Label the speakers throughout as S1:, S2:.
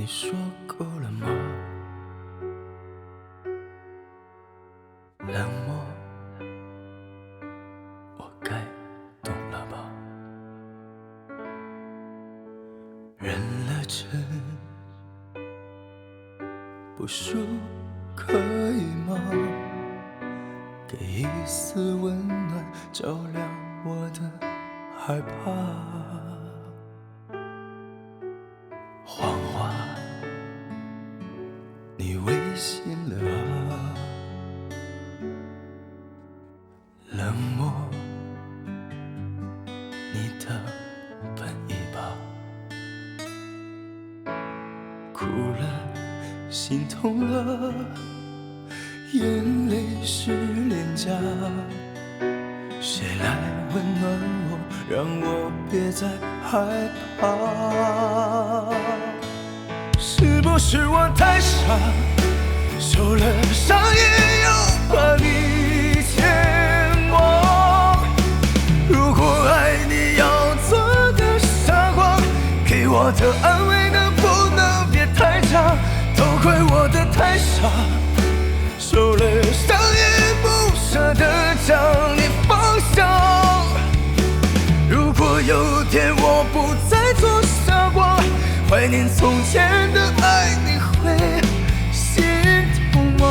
S1: 你说够了吗？冷漠，我该懂了吧？认了真，不输可以吗？给一丝温暖，照亮我的害怕。谎话，你违心了啊！冷漠，你的本意吧。哭了，心痛了，眼泪是脸颊。谁来温暖我，让我别再害怕？是不是我太傻，受了伤也要把你牵挂？如果爱你要做个傻瓜，给我的安慰能不能别太假？都怪我的太傻，受了伤也不舍得将你放下。如果有天我不再做傻瓜，怀念从前的爱，你会心痛吗？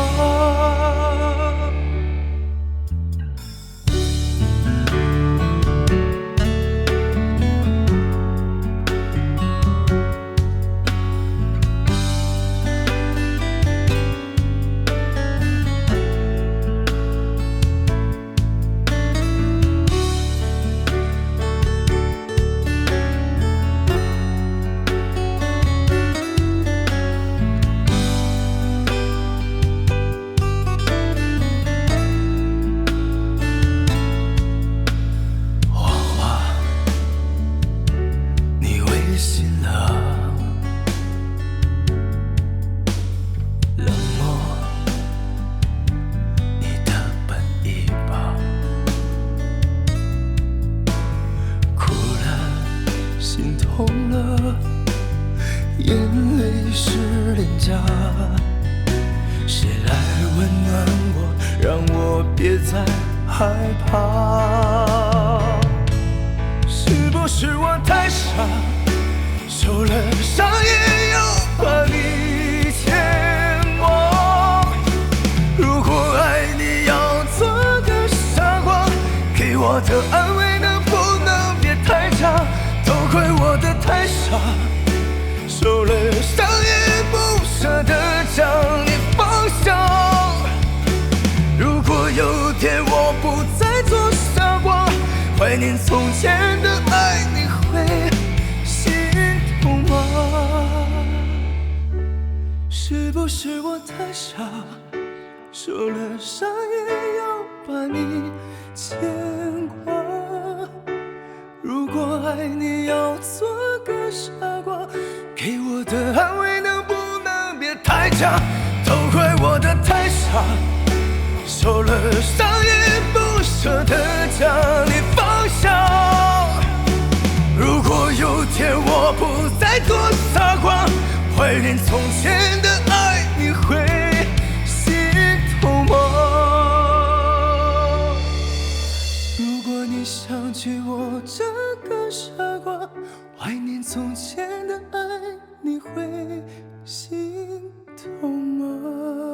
S1: 痛了，眼泪是脸颊。谁来温暖我，让我别再害怕？是不是我太傻，受了伤也要把你牵挂？如果爱你要做个傻瓜，给我的安慰能不能别太假？都怪我的太傻，受了伤也不舍得将你放下。如果有天我不再做傻瓜，怀念从前的爱，你会心痛吗？是不是我太傻，受了伤也要把你牵挂？如果爱你要做个傻瓜，给我的安慰能不能别太假？都怪我的太傻，受了伤也不舍得将你放下。如果有天我不再做傻瓜，怀念从前的爱，你会心痛吗？如果你想起我这个傻瓜，怀念从前的爱，你会心痛吗？